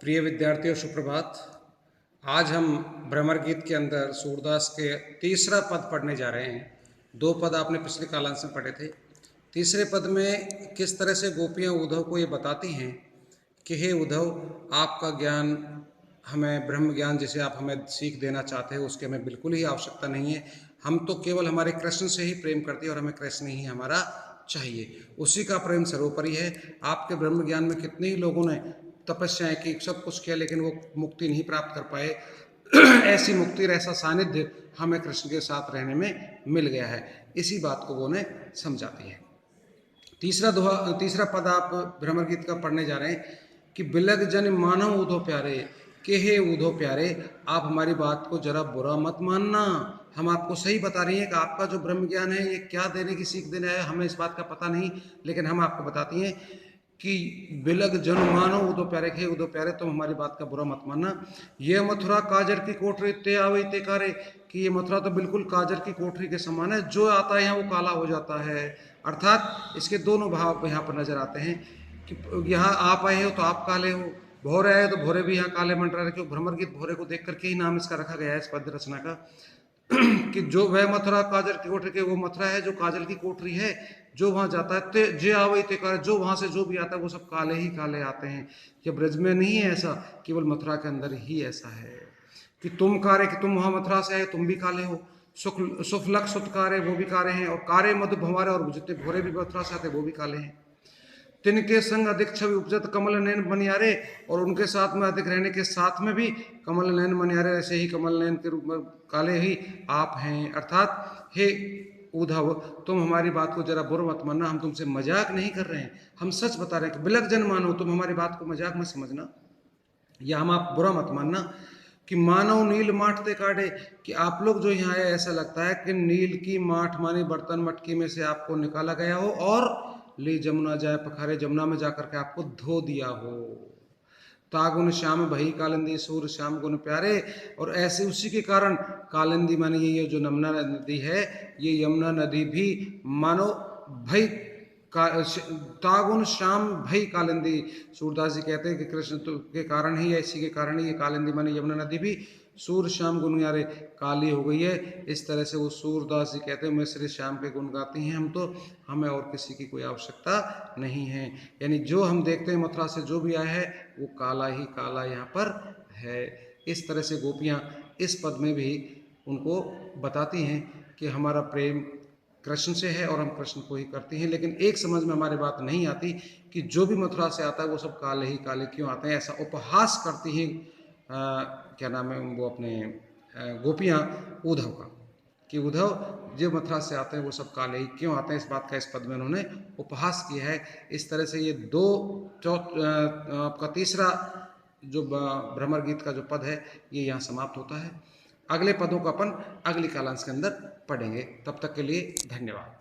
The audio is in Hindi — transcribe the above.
प्रिय विद्यार्थियों, सुप्रभात। आज हम भ्रमर गीत के अंदर सूरदास के तीसरा पद पढ़ने जा रहे हैं। दो पद आपने पिछले कालांश में पढ़े थे। तीसरे पद में किस तरह से गोपियाँ उद्धव को ये बताती हैं कि हे उद्धव, आपका ज्ञान, हमें ब्रह्म ज्ञान जिसे आप हमें सीख देना चाहते हैं उसकी हमें बिल्कुल ही आवश्यकता नहीं है। हम तो केवल हमारे कृष्ण से ही प्रेम करते हैं और हमें कृष्ण ही हमारा चाहिए। उसी का प्रेम सर्वोपरि है। आपके ब्रह्म ज्ञान में कितने ही लोगों ने तपस्याएं की, सब कुछ किया, लेकिन वो मुक्ति नहीं प्राप्त कर पाए। ऐसी मुक्ति और ऐसा सानिध्य हमें कृष्ण के साथ रहने में मिल गया है। इसी बात को वो उन्हें समझाती है। तीसरा पद आप भ्रमर गीत का पढ़ने जा रहे हैं कि बिलग जन मानव उद्धव प्यारे, कि हे उद्धव प्यारे, आप हमारी बात को जरा बुरा मत मानना। हम आपको सही बता रही हैं कि आपका जो ब्रह्म ज्ञान है ये क्या देने की सीख देना है, हमें इस बात का पता नहीं, लेकिन हम आपको बताती हैं कि बिलग जन मानो उद्धव प्यारे, हे उद्धव प्यारे, तुम हमारी बात का बुरा मत मानना। ये मथुरा काजर की कोठरी ते आवे ते कारे, कि ये मथुरा तो बिल्कुल काजर की कोठरी के समान है, जो आता है यहाँ वो काला हो जाता है। अर्थात इसके दोनों भाव यहाँ पर नजर आते हैं कि यहाँ आप आए हो तो आप काले हो, भोरे आए तो भोरे भी यहाँ काले मंडरा रहे। क्यों? भ्रमर गीत भोरे को देख करके ही नाम इसका रखा गया है, इस पद्य रचना का। कि जो वह मथुरा काजल की कोठरी के, वो मथुरा है जो काजल की कोठरी है, जो वहां जाता है ते जे आवई ते काले, जो वहां से जो भी आता है वो सब काले ही काले आते हैं। ये ब्रज में नहीं है ऐसा, केवल मथुरा के अंदर ही ऐसा है कि तुम कारे, कि तुम वहां मथुरा से आए, तुम भी काले हो। सुफलक सुतकारे, वो भी कारे हैं, और कारे मधु भंवारे, और जितने भोरे भी मथुरा से आते वो भी काले हैं। तिनके संग अधिक छवि उपजत कमल नयन मनियारे, और उनके साथ में अधिक रहने के साथ में भी कमल नयन मनियारे, ऐसे ही कमल नयन के रूप में काले ही आप हैं। अर्थात हे उद्धव, तुम हमारी बात को जरा बुरा मत मानना, हम तुमसे मजाक नहीं कर रहे हैं, हम सच बता रहे हैं कि बिलक जन मानो, तुम हमारी बात को मजाक मत समझना या हम आप बुरा मत मानना। कि मानव नील माठते काढ़े, कि आप लोग जो यहाँ आए ऐसा लगता है कि नील की माठ मानी बर्तन मटकी में से आपको निकाला गया हो और ले जमुना जाए पखारे, जमुना में जाकर के आपको धो दिया हो। तागुन श्याम भई कालिंदी, सूर श्याम गुण प्यारे, और ऐसे उसी के कारण कालिंदी मानी ये जो यमुना नदी है, ये यमुना नदी भी मानो भई तागुन श्याम भई कालिंदी। सूरदास जी कहते हैं कि कृष्ण के कारण ही, ऐसी के कारण ही ये कालिंदी मानी यमुना नदी भी सूर श्याम गुण यारे काली हो गई है। इस तरह से वो सूरदास जी कहते हैं मैं श्री श्याम के गुण गाती हैं, हम तो, हमें और किसी की कोई आवश्यकता नहीं है। यानी जो हम देखते हैं मथुरा से जो भी आया है वो काला ही काला यहाँ पर है। इस तरह से गोपियाँ इस पद में भी उनको बताती हैं कि हमारा प्रेम कृष्ण से है और हम कृष्ण को ही करते हैं। लेकिन एक समझ में हमारी बात नहीं आती कि जो भी मथुरा से आता है वो सब काले ही काले क्यों आते हैं। ऐसा उपहास करती हैं क्या नाम है वो अपने गोपियाँ उद्धव का, कि उद्धव जो मथुरा से आते हैं वो सब काले ही क्यों आते हैं। इस बात का इस पद में उन्होंने उपहास किया है। इस तरह से ये आपका तीसरा जो भ्रमर गीत का जो पद है ये यहाँ समाप्त होता है। अगले पदों को अपन अगली कालांश के अंदर पढ़ेंगे। तब तक के लिए धन्यवाद।